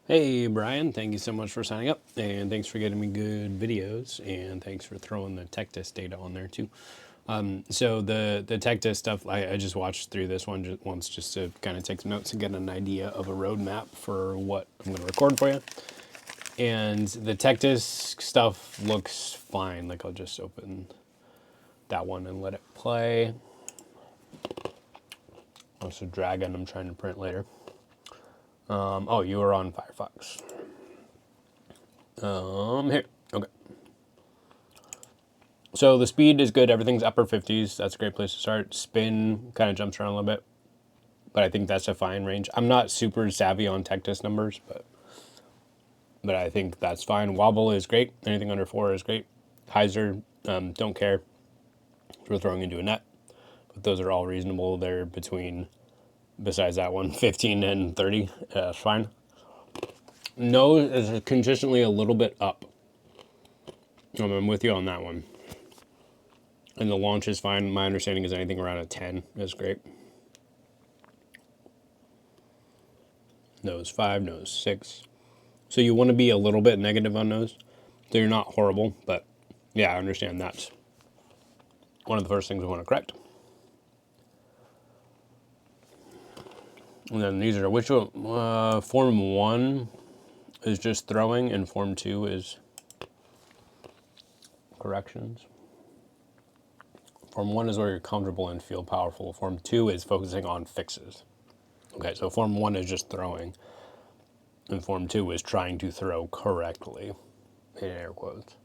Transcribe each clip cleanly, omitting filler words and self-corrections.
Hey Brian, thank you so much for signing up, and thanks for getting me good videos, and thanks for throwing the tech test data on there too. So the tech test stuff, I just watched through this one once just to kind of take some notes and get an idea of a roadmap for what I'm going to record for you. And the tech test stuff looks fine. Like I'll just open that one and let it play. Also Dragon, I'm trying to print later. Oh, you are on Firefox. Here. Okay. So the speed is good. Everything's upper 50s. That's a great place to start. Spin kind of jumps around a little bit, but I think that's a fine range. I'm not super savvy on tech test numbers, but I think that's fine. Wobble is great. Anything under 4 is great. Hyzer, don't care. We're throwing into a net, but those are all reasonable. They're between, besides that one, 15 and 30. Fine. Nose is consistently a little bit up. I'm with you on that one. And the launch is fine. My understanding is anything around a 10 is great. Nose 5, nose 6. So you want to be a little bit negative on nose. So you're not horrible, but yeah, I understand that's one of the first things we want to correct. And then these are, which one? Form 1 is just throwing, and Form 2 is corrections. Form 1 is where you're comfortable and feel powerful. Form 2 is focusing on fixes. Okay, so Form 1 is just throwing, and Form 2 is trying to throw correctly, in air quotes.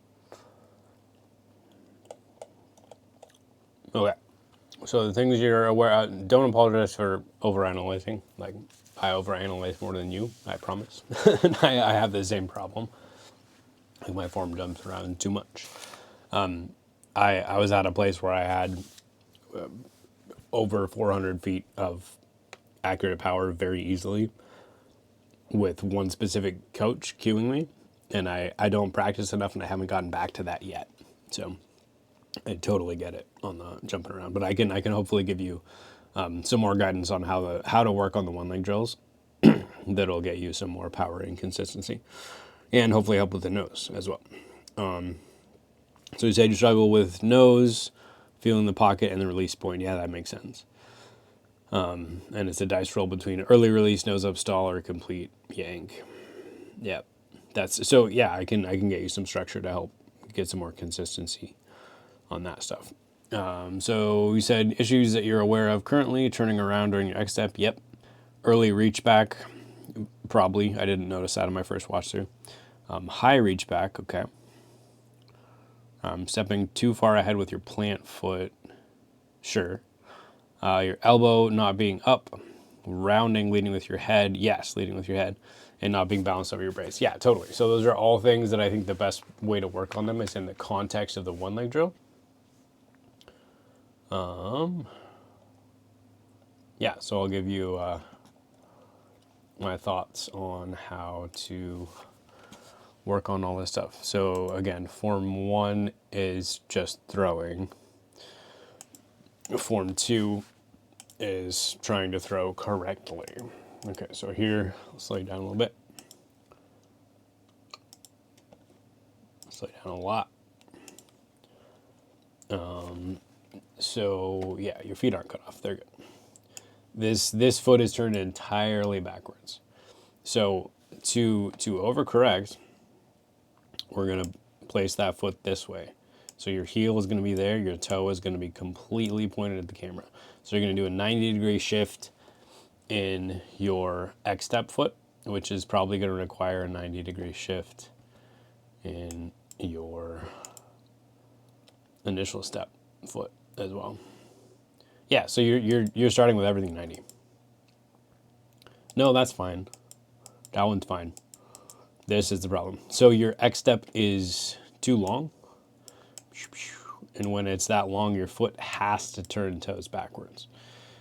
Okay, so the things you're aware of, don't apologize for overanalyzing. Like, I overanalyze more than you, I promise. And I have the same problem. Like, my form jumps around too much. I was at a place where I had over 400 feet of accurate power very easily with one specific coach cueing me, and I don't practice enough, and I haven't gotten back to that yet. So I totally get it on the jumping around, but I can hopefully give you some more guidance on how to work on the one leg drills that'll get you some more power and consistency, and hopefully help with the nose as well. So you said you struggle with nose, feeling the pocket, and the release point. Yeah, that makes sense. And it's a dice roll between early release, nose up stall, or complete yank. Yeah, that's so. Yeah, I can get you some structure to help get some more consistency on that stuff. So you said issues that you're aware of currently, turning around during your X step. Yep. Early reach back, probably. I didn't notice that in my first watch through. High reach back, okay. Stepping too far ahead with your plant foot, sure. Your elbow not being up, rounding, leading with your head, yes, leading with your head, and not being balanced over your brace. Yeah, totally. So those are all things that I think the best way to work on them is in the context of the one leg drill. Yeah, so I'll give you my thoughts on how to work on all this stuff. So again, Form 1 is just throwing. Form 2 is trying to throw correctly. Okay, so here, I'll slow you down a little bit. Slow you down a lot. So yeah, your feet aren't cut off. They're good. This foot is turned entirely backwards. So to overcorrect, we're gonna place that foot this way. So your heel is gonna be there, your toe is gonna be completely pointed at the camera. So you're gonna do a 90-degree shift in your X step foot, which is probably gonna require a 90-degree shift in your initial step foot as well. Yeah, so you're starting with everything 90. No, that's fine. That one's fine. This is the problem. So your X step is too long. And when it's that long, your foot has to turn toes backwards.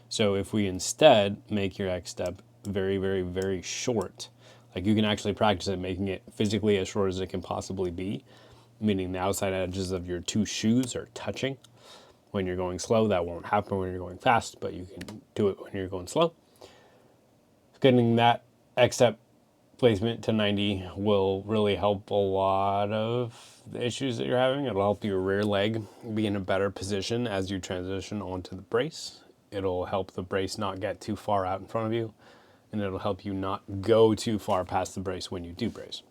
So if we instead make your X step very, very, very short, like you can actually practice it making it physically as short as it can possibly be, meaning the outside edges of your two shoes are touching. When you're going slow, that won't happen when you're going fast, but you can do it when you're going slow. Getting that X step placement to 90 will really help a lot of the issues that you're having. It'll help your rear leg be in a better position as you transition onto the brace. It'll help the brace not get too far out in front of you, and it'll help you not go too far past the brace when you do brace.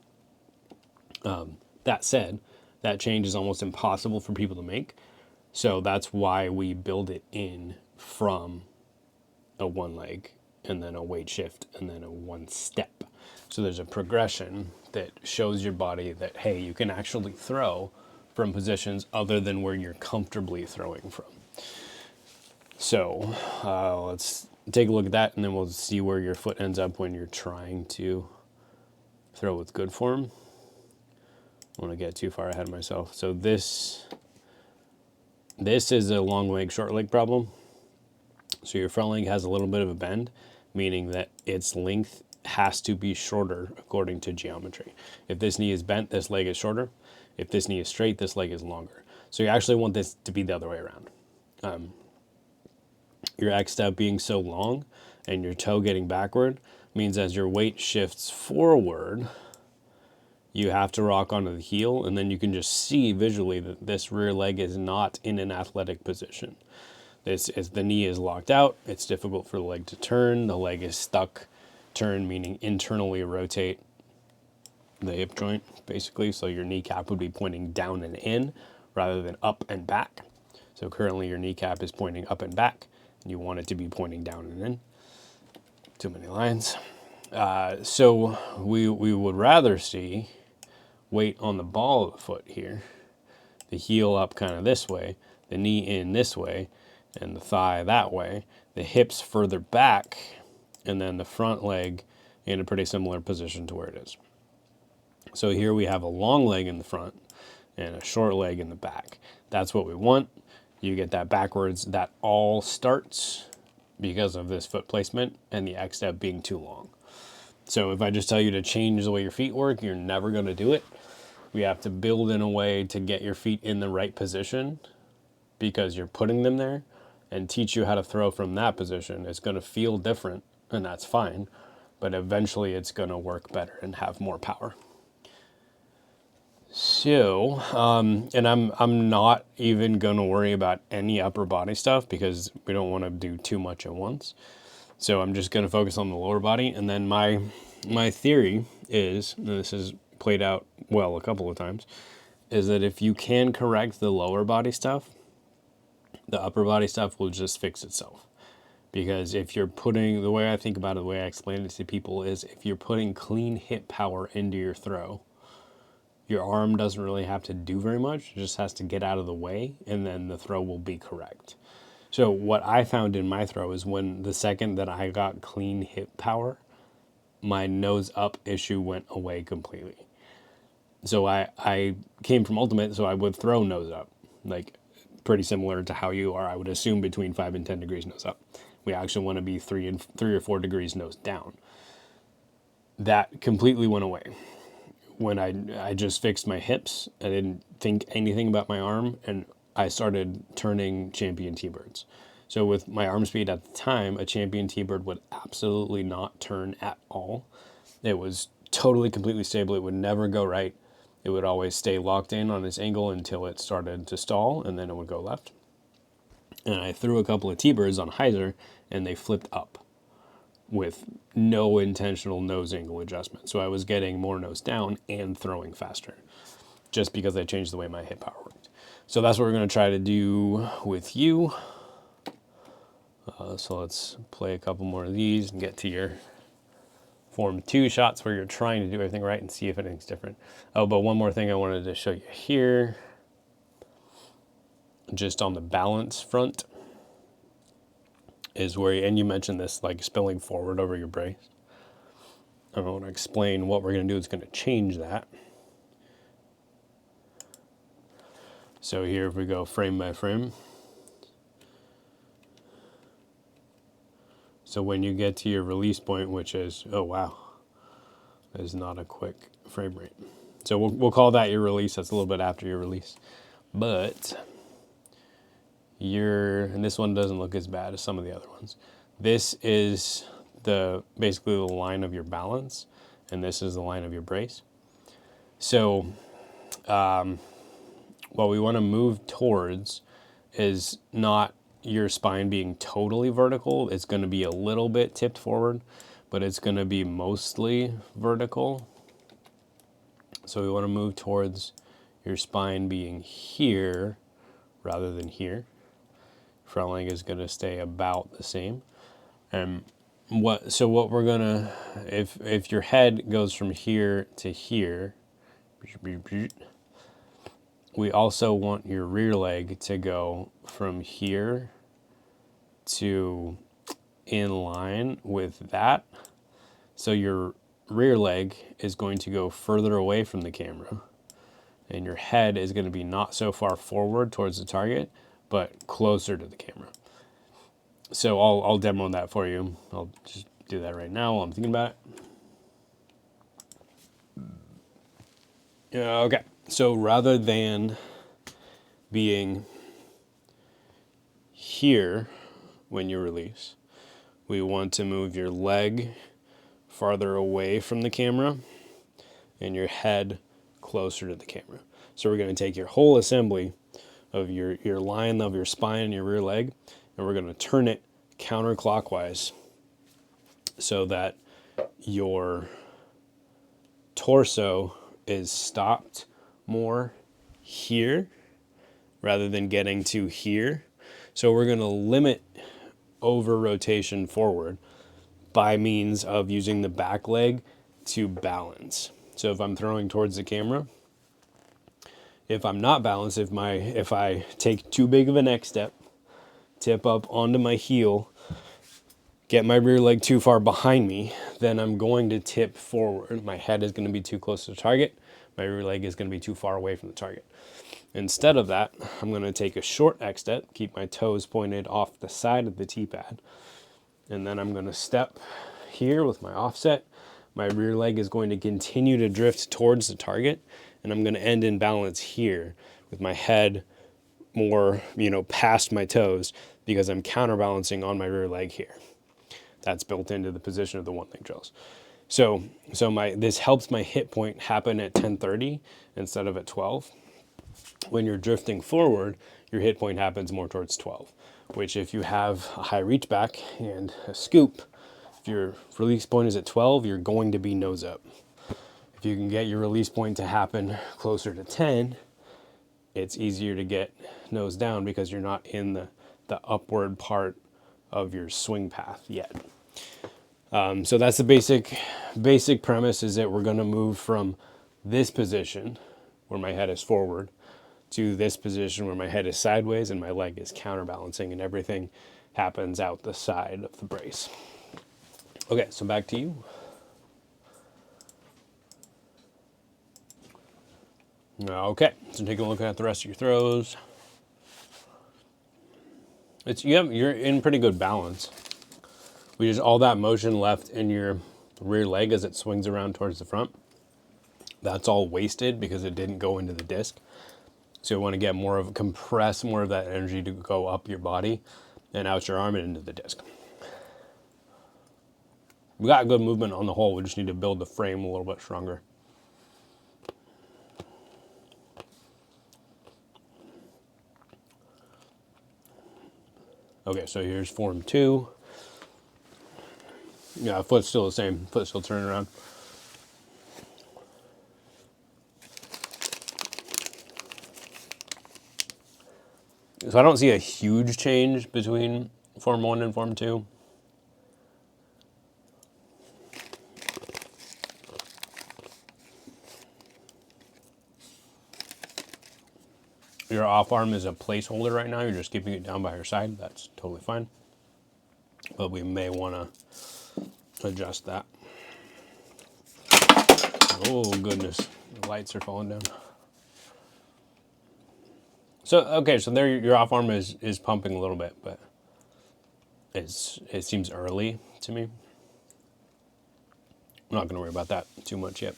That said, that change is almost impossible for people to make. So that's why we build it in from a one leg and then a weight shift and then a one step. So there's a progression that shows your body that, hey, you can actually throw from positions other than where you're comfortably throwing from. So let's take a look at that, and then we'll see where your foot ends up when you're trying to throw with good form. I don't want to get too far ahead of myself. So this is a long leg, short leg problem. So your front leg has a little bit of a bend, meaning that its length has to be shorter according to geometry. If this knee is bent, this leg is shorter. If this knee is straight, this leg is longer. So you actually want this to be the other way around. Your X step being so long and your toe getting backward means as your weight shifts forward, you have to rock onto the heel, and then you can just see visually that this rear leg is not in an athletic position. The knee is locked out. It's difficult for the leg to turn. The leg is stuck. Turn meaning internally rotate the hip joint, basically. So your kneecap would be pointing down and in rather than up and back. So currently your kneecap is pointing up and back, and you want it to be pointing down and in. Too many lines. So we would rather see weight on the ball of the foot here, the heel up kind of this way, the knee in this way, and the thigh that way, the hips further back, and then the front leg in a pretty similar position to where it is. So here we have a long leg in the front and a short leg in the back. That's what we want. You get that backwards. That all starts because of this foot placement and the X step being too long. So if I just tell you to change the way your feet work, you're never going to do it. We have to build in a way to get your feet in the right position because you're putting them there, and teach you how to throw from that position. It's going to feel different, and that's fine, but eventually it's going to work better and have more power. So, and I'm not even going to worry about any upper body stuff because we don't want to do too much at once. So I'm just going to focus on the lower body, and then my theory is, and this is played out well a couple of times, is that if you can correct the lower body stuff, the upper body stuff will just fix itself. Because if you're putting, the way I think about it, the way I explain it to people is if you're putting clean hip power into your throw, your arm doesn't really have to do very much. It just has to get out of the way, and then the throw will be correct. So what I found in my throw is when the second that I got clean hip power, my nose up issue went away completely. So I came from Ultimate, so I would throw nose up, like pretty similar to how you are. I would assume between 5 and 10 degrees nose up. We actually want to be 3 or 4 degrees nose down. That completely went away. When I just fixed my hips, I didn't think anything about my arm, and I started turning champion T-birds. So with my arm speed at the time, a champion T-bird would absolutely not turn at all. It was totally, completely stable. It would never go right. It would always stay locked in on its angle until it started to stall, and then it would go left. And I threw a couple of T-birds on hyzer, and they flipped up with no intentional nose angle adjustment. So I was getting more nose down and throwing faster just because I changed the way my hip power worked. So that's what we're going to try to do with you. So let's play a couple more of these and get to your Form 2 shots where you're trying to do everything right and see if anything's different. Oh, but one more thing I wanted to show you here, just on the balance front, is where, and you mentioned this, like spilling forward over your brace. I want to explain what we're going to do. It's going to change that. So here, if we go frame by frame. So when you get to your release point, which is, oh wow, that is not a quick frame rate. So we'll call that your release. That's a little bit after your release. But and this one doesn't look as bad as some of the other ones. This is basically the line of your balance, and this is the line of your brace. So what we want to move towards is not your spine being totally vertical. It's going to be a little bit tipped forward, but it's going to be mostly vertical. So we want to move towards your spine being here rather than here. Front leg is going to stay about the same. And what we're going to, if your head goes from here to here, we also want your rear leg to go from here to in line with that. So your rear leg is going to go further away from the camera, and your head is going to be not so far forward towards the target, but closer to the camera. So I'll demo that for you. I'll just do that right now while I'm thinking about it. Okay, so rather than being here when you release, we want to move your leg farther away from the camera and your head closer to the camera. So we're going to take your whole assembly of your line of your spine and your rear leg, and we're going to turn it counterclockwise so that your torso is stopped more here rather than getting to here. So we're going to limit over rotation forward by means of using the back leg to balance. So if I'm throwing towards the camera, if I'm not balanced, if I take too big of a next step, tip up onto my heel, get my rear leg too far behind me, then I'm going to tip forward. My head is going to be too close to the target. My rear leg is going to be too far away from the target. Instead of that, I'm going to take a short X step, keep my toes pointed off the side of the T-pad, and then I'm going to step here with my offset. My rear leg is going to continue to drift towards the target, and I'm going to end in balance here with my head more, past my toes because I'm counterbalancing on my rear leg here. That's built into the position of the one leg drills. So this helps my hit point happen at 10:30 instead of at 12. When you're drifting forward, your hit point happens more towards 12, which if you have a high reach back and a scoop, if your release point is at 12, you're going to be nose up. If you can get your release point to happen closer to 10, it's easier to get nose down because you're not in the upward part of your swing path yet. So that's the basic premise, is that we're going to move from this position where my head is forward to this position where my head is sideways and my leg is counterbalancing, and everything happens out the side of the brace. Okay, so back to you. Okay, so taking a look at the rest of your throws. You're in pretty good balance. We just all that motion left in your rear leg as it swings around towards the front. That's all wasted because it didn't go into the disc. So you want to get compress more of that energy to go up your body and out your arm and into the disc. We got good movement on the whole. We just need to build the frame a little bit stronger. Okay, so here's form 2. Yeah, foot's still the same. Foot's still turning around. So I don't see a huge change between form 1 and form 2. Your off arm is a placeholder right now. You're just keeping it down by your side. That's totally fine. But we may want to adjust that. Oh, goodness. The lights are falling down. So, okay, so there your off arm is pumping a little bit, but it seems early to me. I'm not going to worry about that too much yet.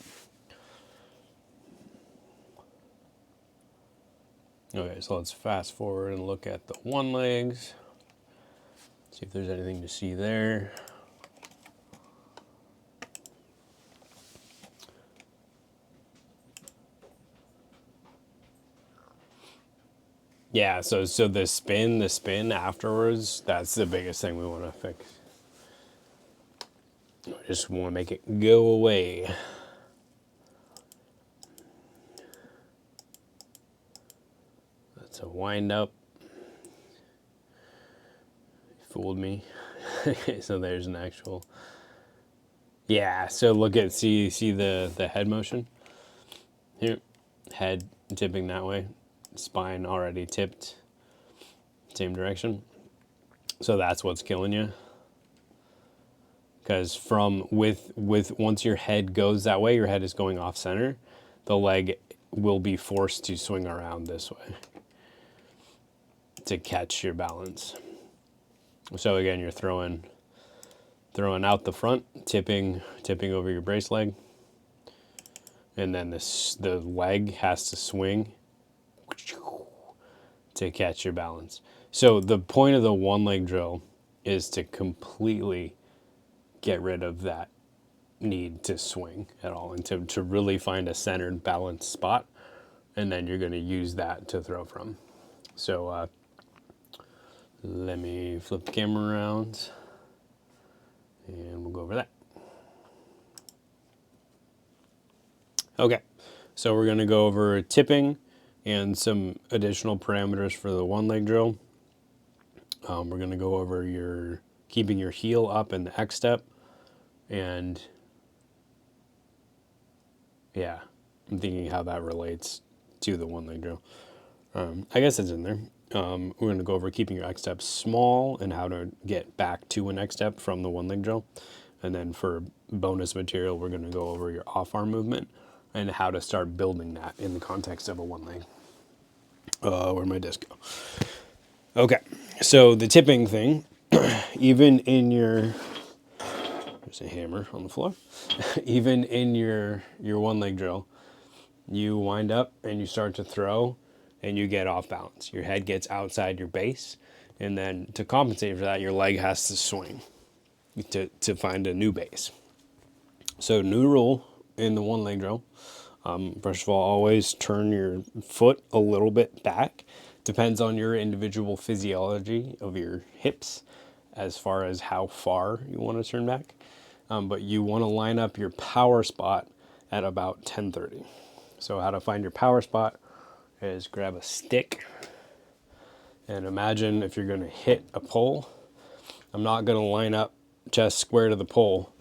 Okay, so let's fast forward and look at the one legs. See if there's anything to see there. Yeah, so the spin afterwards, that's the biggest thing we want to fix. I just want to make it go away. That's a wind up. Fooled me. Okay, so there's an actual. Yeah, so look at see the head motion here, head tipping that way, spine already tipped, same direction. So that's what's killing you. Because from with once your head goes that way, your head is going off center, the leg will be forced to swing around this way to catch your balance. So again, you're throwing out the front, tipping over your brace leg, and then the leg has to swing to catch your balance. So the point of the one leg drill is to completely get rid of that need to swing at all and to really find a centered balanced spot, and then you're going to use that to throw from. So let me flip the camera around and we'll go over that. Okay, so we're going to go over tipping and some additional parameters for the one leg drill. We're going to go over keeping your heel up in the X step, and yeah, I'm thinking how that relates to the one leg drill. I guess it's in there. We're going to go over keeping your X step small and how to get back to an X step from the one leg drill. And then for bonus material, we're going to go over your off arm movement and how to start building that in the context of a one leg. Where'd my disc go? Okay, so the tipping thing, even in your, there's a hammer on the floor, even in your one leg drill, you wind up and you start to throw and you get off balance. Your head gets outside your base, and then to compensate for that, your leg has to swing to find a new base. So new rule in the one leg drill, first of all, always turn your foot a little bit back. Depends on your individual physiology of your hips as far as how far you want to turn back. But you want to line up your power spot at about 10:30. So how to find your power spot is grab a stick and imagine if you're going to hit a pole. I'm not going to line up chest square to the pole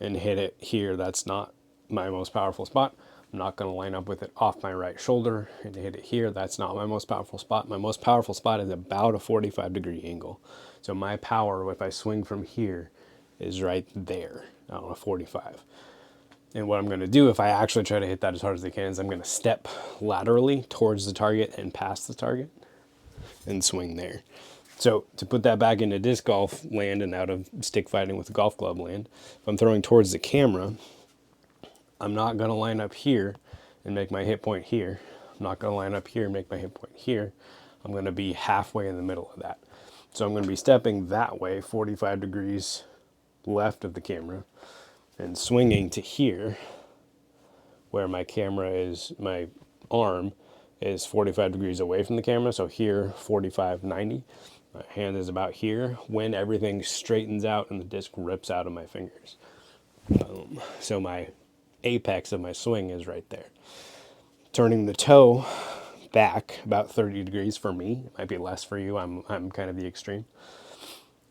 and hit it here. That's not my most powerful spot. I'm not going to line up with it off my right shoulder and hit it here. That's not my most powerful spot. My most powerful spot is about a 45-degree angle. So my power, if I swing from here, is right there on a 45. And what I'm going to do if I actually try to hit that as hard as I can is I'm going to step laterally towards the target and past the target and swing there. So to put that back into disc golf land and out of stick fighting with a golf club land, if I'm throwing towards the camera, I'm not going to line up here and make my hit point here. I'm not going to line up here and make my hit point here. I'm going to be halfway in the middle of that. So I'm going to be stepping that way, 45 degrees left of the camera, and swinging to here, where my camera is, my arm is 45 degrees away from the camera. So here, 45, 90. My hand is about here when everything straightens out and the disc rips out of my fingers. Boom. So my apex of my swing is right there. Turning the toe back about 30 degrees for me. It might be less for you. I'm kind of the extreme.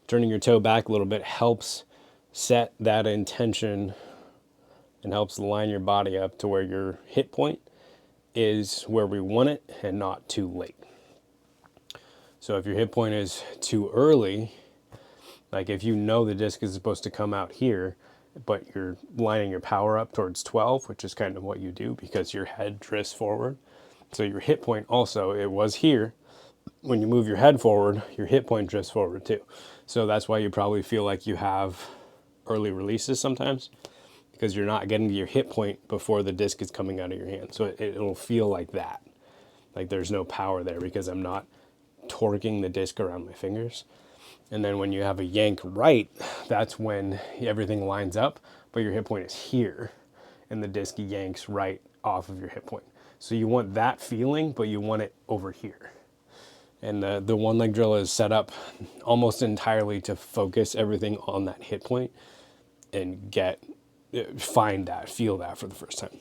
Turning your toe back a little bit helps set that intention and helps line your body up to where your hit point is where we want it and not too late. So if your hit point is too early, like if you know the disc is supposed to come out here, but you're lining your power up towards 12, which is kind of what you do because your head drifts forward. So your hit point also, it was here. When you move your head forward, your hit point drifts forward too. So that's why you probably feel like you have early releases sometimes, because you're not getting to your hit point before the disc is coming out of your hand. So it'll feel like that. Like there's no power there because I'm not torquing the disc around my fingers. And then when you have a yank right, that's when everything lines up, but your hit point is here and the disc yanks right off of your hit point. So you want that feeling, but you want it over here. And the one leg drill is set up almost entirely to focus everything on that hit point and find that, feel that for the first time.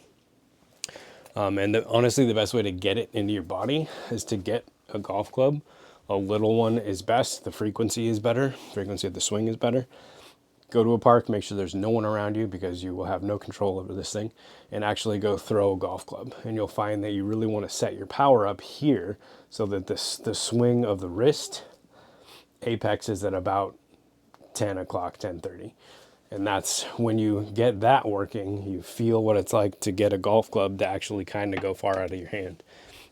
Honestly, the best way to get it into your body is to get a golf club. A little one is best. The frequency is better. Frequency of the swing is better. Go to a park, make sure there's no one around you because you will have no control over this thing, and actually go throw a golf club. And you'll find that you really want to set your power up here so that the swing of the wrist apex is at about 10 o'clock, 10:30. And that's when you get that working, you feel what it's like to get a golf club to actually kind of go far out of your hand.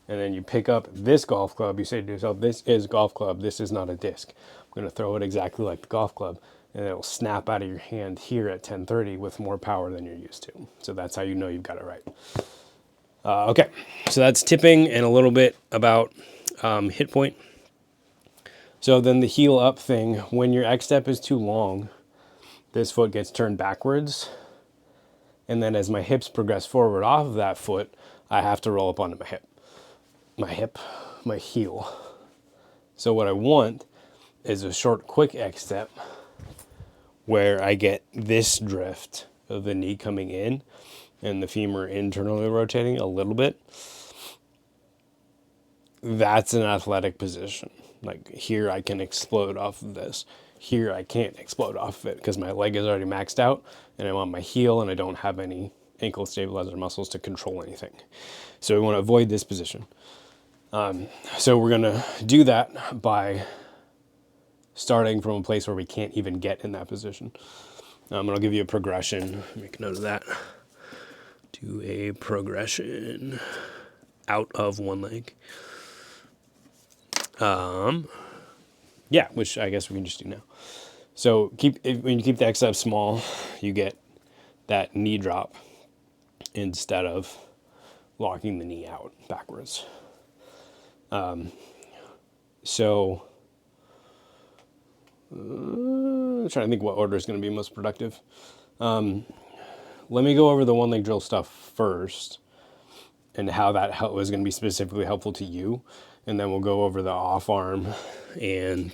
And then you pick up this golf club, you say to yourself, this is golf club, this is not a disc. I'm going to throw it exactly like the golf club, and it'll snap out of your hand here at 10:30 with more power than you're used to. So that's how you know you've got it right. Okay, so that's tipping and a little bit about hit point. So then the heel up thing, when your X step is too long, this foot gets turned backwards. And then as my hips progress forward off of that foot, I have to roll up onto my heel. So what I want is a short, quick X step where I get this drift of the knee coming in and the femur internally rotating a little bit. That's an athletic position. Like here I can explode off of this. Here I can't explode off of it because my leg is already maxed out and I'm on my heel and I don't have any ankle stabilizer muscles to control anything. So we want to avoid this position. So we're going to do that by starting from a place where we can't even get in that position. And I'll give you a progression. Make note of that. Do a progression out of one leg. Yeah, which I guess we can just do now. So when you keep the X up small, you get that knee drop instead of locking the knee out backwards. I'm trying to think what order is going to be most productive. Let me go over the one leg drill stuff first and how that was going to be specifically helpful to you. And then we'll go over the off arm and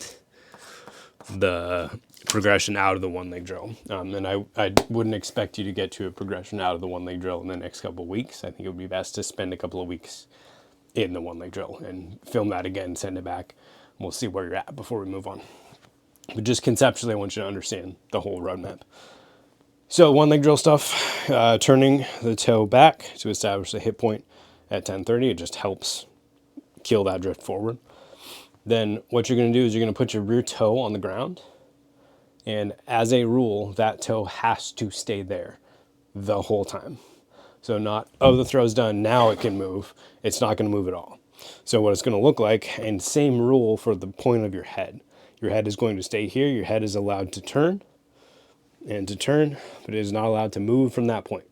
the progression out of the one leg drill. And I wouldn't expect you to get to a progression out of the one leg drill in the next couple of weeks. I think it would be best to spend a couple of weeks in the one leg drill and film that again, send it back. We'll see where you're at before we move on. But just conceptually, I want you to understand the whole roadmap. So one leg drill stuff, turning the toe back to establish the hip point at 10:30. It just helps kill that drift forward. Then what you're going to do is you're going to put your rear toe on the ground. And as a rule, that toe has to stay there the whole time. So not, oh, the throw's done, now it can move. It's not going to move at all. So what it's going to look like, and same rule for the point of your head. Your head is going to stay here. Your head is allowed to turn, but it is not allowed to move from that point.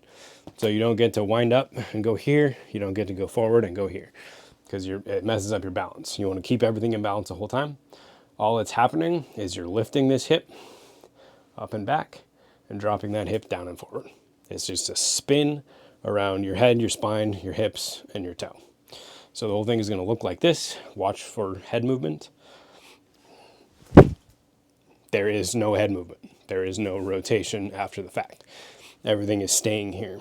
So you don't get to wind up and go here. You don't get to go forward and go here because it messes up your balance. You want to keep everything in balance the whole time. All that's happening is you're lifting this hip up and back and dropping that hip down and forward. It's just a spin around your head, your spine, your hips, and your toe. So the whole thing is going to look like this. Watch for head movement. There is no head movement. There is no rotation after the fact. Everything is staying here.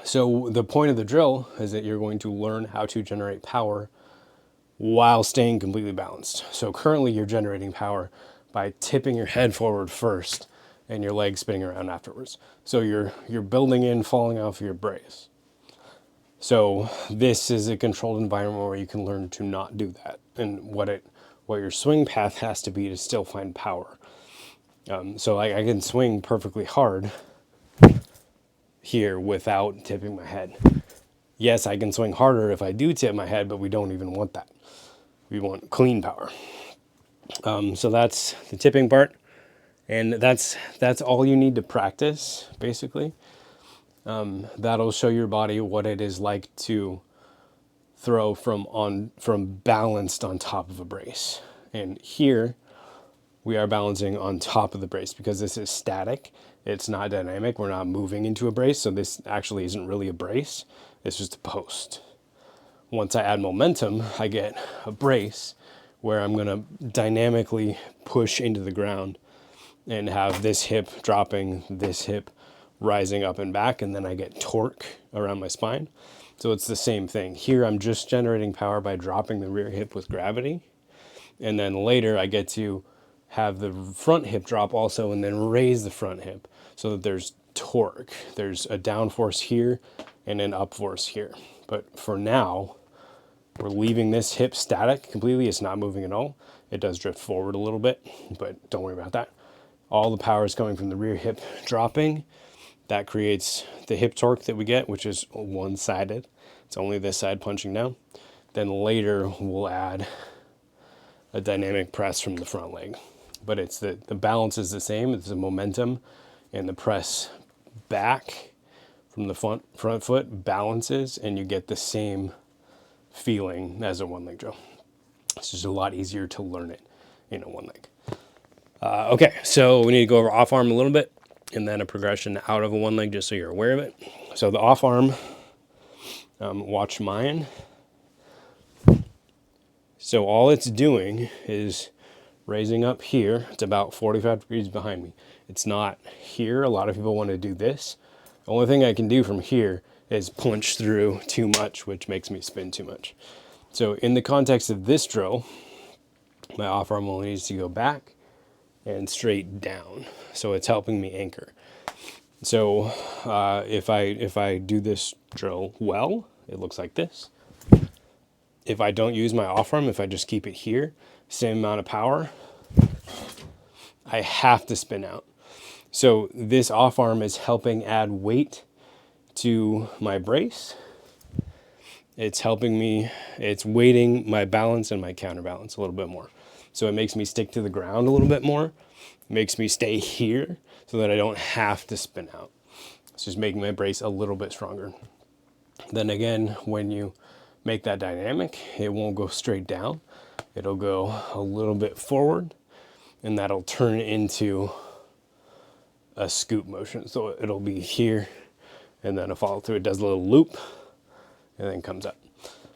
So the point of the drill is that you're going to learn how to generate power while staying completely balanced. So currently you're generating power by tipping your head forward first and your legs spinning around afterwards. So you're building in falling off your brace. So this is a controlled environment where you can learn to not do that. And what your swing path has to be to still find power. So I can swing perfectly hard here without tipping my head. Yes, I can swing harder if I do tip my head, but we don't even want that. We want clean power. So that's the tipping part. And that's all you need to practice, basically. That'll show your body what it is like to throw from balanced on top of a brace. And here we are balancing on top of the brace because this is static. It's not dynamic. We're not moving into a brace. So this actually isn't really a brace. It's just a post. Once I add momentum, I get a brace, where I'm going to dynamically push into the ground and have this hip dropping, this hip rising up and back, and then I get torque around my spine. So it's the same thing. Here I'm just generating power by dropping the rear hip with gravity. And then later I get to have the front hip drop also and then raise the front hip so that there's torque. There's a down force here and an up force here. But for now, we're leaving this hip static completely. It's not moving at all. It does drift forward a little bit, but don't worry about that. All the power is coming from the rear hip dropping. That creates the hip torque that we get, which is one-sided. It's only this side punching down. Then later we'll add a dynamic press from the front leg. But it's the balance is the same. It's the momentum and the press back from the front foot balances, and you get the same feeling as a one leg drill. It's just a lot easier to learn it in a one leg. Okay, so we need to go over off arm a little bit and then a progression out of a one leg just so you're aware of it. So the off arm, watch mine. So all it's doing is raising up here. It's about 45 degrees behind me. It's not here. A lot of people want to do this. The only thing I can do from here is punch through too much, which makes me spin too much. So in the context of this drill, my off arm only needs to go back and straight down. So it's helping me anchor. So if I do this drill well, it looks like this. If I don't use my off arm, if I just keep it here, same amount of power, I have to spin out. So this off arm is helping add weight to my brace. It's helping me, it's weighting my balance and my counterbalance a little bit more. So it makes me stick to the ground a little bit more. It makes me stay here so that I don't have to spin out. It's just making my brace a little bit stronger. Then again, when you make that dynamic, it won't go straight down. It'll go a little bit forward, and that'll turn into a scoop motion. So it'll be here and then a follow through. It does a little loop and then comes up.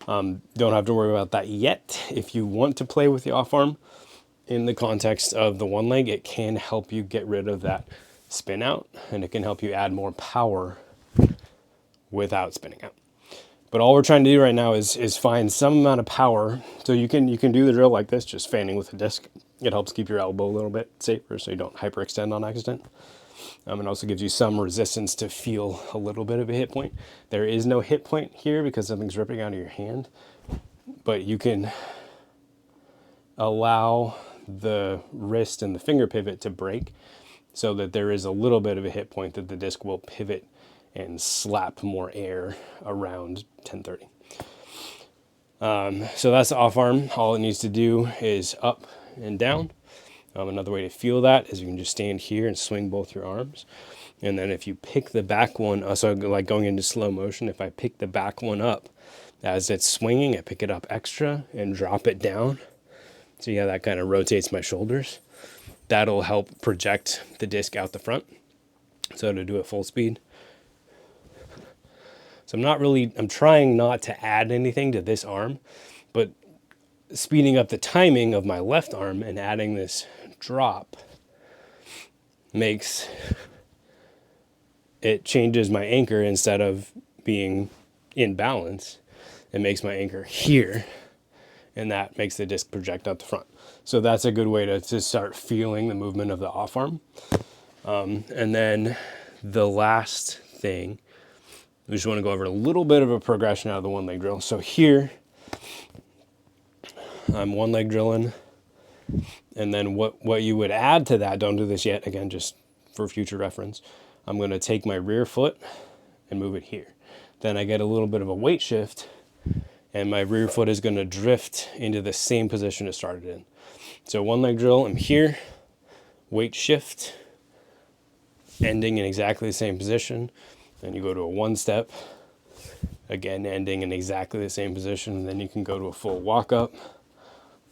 Don't have to worry about that yet. If you want to play with the off arm in the context of the one leg, it can help you get rid of that spin out, and it can help you add more power without spinning out. But all we're trying to do right now is find some amount of power. So you can do the drill like this, just fanning with a disc. It helps keep your elbow a little bit safer so you don't hyperextend on accident. It also gives you some resistance to feel a little bit of a hit point. There is no hit point here because something's ripping out of your hand, but you can allow the wrist and the finger pivot to break so that there is a little bit of a hit point that the disc will pivot and slap more air around 1030. So that's the off arm. All it needs to do is up and down. Another way to feel that is you can just stand here and swing both your arms. And then if you pick the back one, so like going into slow motion, if I pick the back one up as it's swinging, I pick it up extra and drop it down. So yeah, that kind of rotates my shoulders. That'll help project the disc out the front. So to do it full speed. So I'm trying not to add anything to this arm, but speeding up the timing of my left arm and adding this drop changes my anchor. Instead of being in balance, it makes my anchor here, and that makes the disc project out the front. So that's a good way to start feeling the movement of the off arm. And then the last thing, we just want to go over a little bit of a progression out of the one leg drill. So here, I'm one leg drilling, and then what you would add to that, don't do this yet, again, just for future reference, I'm going to take my rear foot and move it here. Then I get a little bit of a weight shift, and my rear foot is going to drift into the same position it started in. So one leg drill, I'm here, weight shift, ending in exactly the same position. Then you go to a one step, again ending in exactly the same position. Then you can go to a full walk up,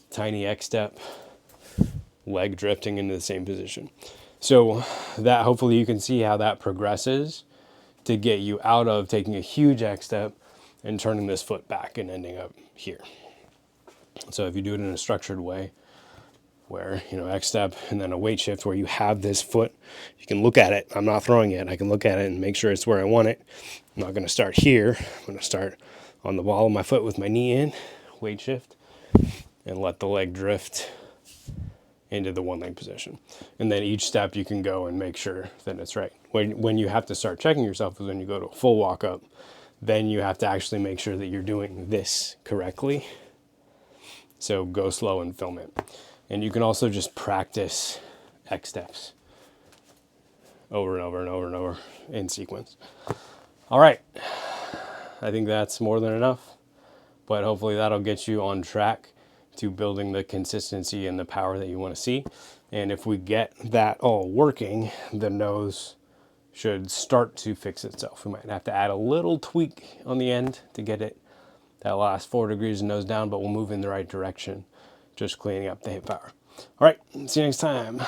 tiny X step, leg drifting into the same position. So that, hopefully you can see how that progresses to get you out of taking a huge X step and turning this foot back and ending up here. So if you do it in a structured way, where, you know, X step and then a weight shift where you have this foot, you can look at it. I'm not throwing it. I can look at it and make sure it's where I want it. I'm not going to start here. I'm going to start on the ball of my foot with my knee in, weight shift, and let the leg drift into the one leg position. And then each step you can go and make sure that it's right. When you have to start checking yourself is when you go to a full walk up. Then you have to actually make sure that you're doing this correctly. So go slow and film it. And you can also just practice X steps over and over and over and over in sequence. All right. I think that's more than enough, but hopefully that'll get you on track to building the consistency and the power that you want to see. And if we get that all working, the nose should start to fix itself. We might have to add a little tweak on the end to get it that last 4 degrees of nose down, but we'll move in the right direction, just cleaning up the hip power. All right, see you next time.